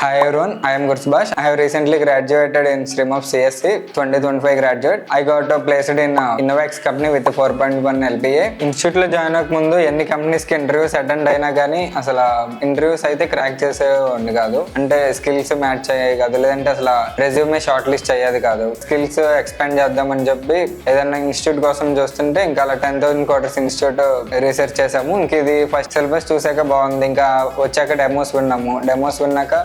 Hi everyone, I am Gursbash. I have recently graduated in stream of CSC 2025 graduate. I got placed in Innovax company with 4.1 LPA. Institute లో join అవ్వక ముందు ఎన్ని companies కి interviews attend అయినా కానీ అసలు interviews అయితే crack చేసేవాడిని కాదు. అంటే స్కిల్స్ మ్యాచ్ అయ్యాయి కాదు, లేదంటే అసలు రెజ్యూమే షార్ట్ లిస్ట్ అయ్యేది కాదు. స్కిల్స్ ఎక్స్పాండ్ చేద్దామని చెప్పి ఏదైనా ఇన్స్టిట్యూట్ కోసం చూస్తుంటే ఇంకా అలా 10,000 కోటర్స్ ఇన్స్టిట్యూట్ రీసెర్చ్ చేసాము. ఇంక ఇది ఫస్ట్ సిలబస్ చూసాక బాగుంది, ఇంకా వచ్చాక డెమోస్ విన్నాము. డెమోస్ విన్నాక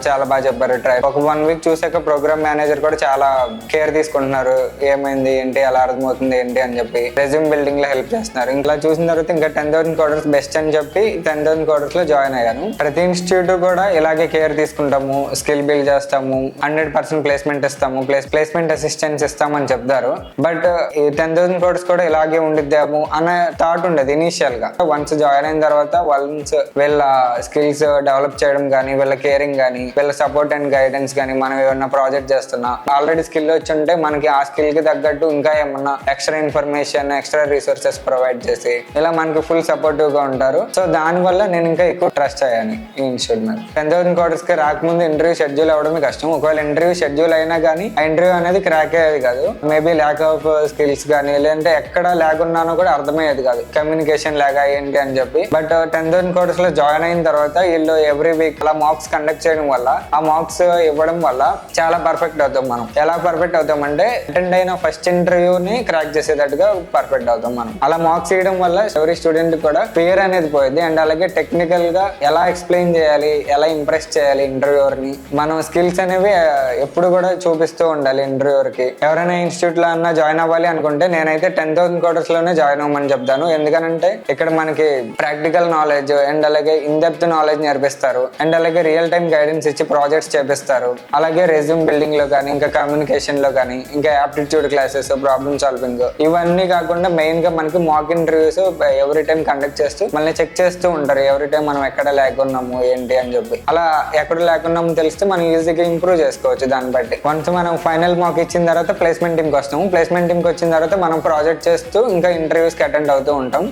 చాలా బాగా చెప్పారు. ఒక 1 వీక్ చూసాక ప్రోగ్రామ్ మేనేజర్ కూడా చాలా కేర్ తీసుకుంటున్నారు. ఏమైంది ఏంటి, ఎలా అర్థమవుతుంది ఏంటి అని చెప్పి రెజ్యూమ్ బిల్డింగ్ లో హెల్ప్ చేస్తున్నారు. ఇంకా చూసిన తర్వాత ఇంకా 10,000 కోటర్స్ బెస్ట్ అని చెప్పి 10,000 కోటర్స్ లో జాయిన్ అయ్యాను. ప్రతి ఇన్స్టిట్యూట్ కూడా ఇలాగే కేర్ తీసుకుంటాము, స్కిల్ బిల్డ్ చేస్తాము, 100% ప్లేస్మెంట్ ఇస్తాము, ప్లేస్మెంట్ అసిస్టెన్స్ ఇస్తామని చెప్తారు. బట్ ఈ 10,000 కోటర్స్ కూడా ఇలాగే ఉండిద్దాము అనే థాట్ ఉండేది ఇనీషియల్ గా. వన్స్ జాయిన్ అయిన తర్వాత వన్స్ వీళ్ళ స్కిల్స్ డెవలప్ చేయడం కానీ, వీళ్ళ కేరింగ్ కానీ, వీళ్ళ సపోర్ట్ అండ్ గైడెన్స్ కానీ, మనం ఏమన్నా ప్రాజెక్ట్ చేస్తున్నా ఆల్రెడీ స్కిల్ వచ్చి ఉంటే మనకి ఆ స్కిల్ కి తగ్గట్టు ఇంకా ఏమన్నా extra information, extra resources provide చేసి ఇలా మనకి ఫుల్ సపోర్టివ్ గా ఉంటారు. సో దాని వల్ల నేను ఇంకా ఎక్కువ ట్రస్ట్ అయ్యాను ఈ ఇన్స్టిట్యూట్ మీద. 10,000 కోటర్స్ కి రాకముందు ఇంటర్వ్యూ షెడ్యూల్ అవ్వడమే కష్టం. ఒకవేళ ఇంటర్వ్యూ షెడ్యూల్ అయినా కానీ ఆ ఇంటర్వ్యూ అనేది క్రాక్ అయ్యేది కాదు. మేబీ ల్యాక్ ఆఫ్ స్కిల్స్ కానీ, లేదంటే ఎక్కడ ల్యాగ్ ఉన్నానో కూడా అర్థమయ్యేది కాదు, కమ్యూనికేషన్ ల్యాగ్ ఏంటి అని చెప్పి. బట్ 10,000 కోటర్స్ లో జాయిన్ అయిన తర్వాత వీళ్ళు ఎవ్రీ వీక్ అలా మాక్స్ కండక్ట్ చేయడం వల్ల, ఆ మార్క్స్ ఇవ్వడం వల్ల చాలా పర్ఫెక్ట్ అవుతాం. మనం ఎలా పర్ఫెక్ట్ అవుతాం అంటే అటెండ్ అయిన ఫస్ట్ ఇంటర్వ్యూని క్రాక్ చేసేటట్టుగా పర్ఫెక్ట్ అవుతాం మనం. అలా మార్క్స్ ఇవ్వడం వల్ల ఎవరి స్టూడెంట్ కూడా ఫియర్ అనేది పోయింది. అండ్ అలాగే టెక్నికల్ గా ఎలా ఎక్స్ప్లెయిన్ చేయాలి, ఎలా ఇంప్రెస్ చేయాలి ఇంటర్వ్యూవర్ ని, మనం స్కిల్స్ అనేవి ఎప్పుడు కూడా చూపిస్తూ ఉండాలి ఇంటర్వ్యూవర్ కి. ఎవరైనా ఇన్స్టిట్యూట్ లో అన్నా జాయిన్ అవ్వాలి అనుకుంటే నేనైతే 10,000 కోటర్స్ లోనే జాయిన్ అవ్వమని చెప్తాను. ఎందుకంటే ఇక్కడ మనకి ప్రాక్టికల్ నాలెడ్జ్ అండ్ అలాగే ఇన్ డెప్త్ నాలెడ్జ్ నేర్పిస్తారు. అండ్ అలాగే రియల్ టైం గైడెన్స్ ఇచ్చి ప్రాజెక్ట్స్ చేపిస్తారు. అలాగే రెజ్యూమ్ బిల్డింగ్ లో కానీ, ఇంకా కమ్యూనికేషన్ లో కానీ, ఇంకా యాప్టిట్యూడ్ క్లాసెస్, ప్రాబ్లమ్ సాల్వింగ్, ఇవన్నీ కాకుండా మెయిన్ గా మనకి mock interviews every time conduct చేస్తూ మళ్ళీ చెక్ చేస్తూ ఉంటారు. ఎవ్రీ టైం మనం ఎక్కడ లేకున్నాము ఏంటి అని చెప్పి. అలా ఎక్కడ లేకున్నాము తెలిస్తే మనం ఈజీగా ఇంప్రూవ్ చేసుకోవచ్చు దాన్ని బట్టి. వన్స్ మనం ఫైనల్ మాక్ ఇచ్చిన తర్వాత ప్లేస్మెంట్ టీమ్కి వస్తాము. ప్లేస్మెంట్ టీమ్కి వచ్చిన తర్వాత మనం ప్రాజెక్ట్ చేస్తూ ఇంకా ఇంటర్వ్యూస్ కి అటెండ్ అవుతూ ఉంటాం.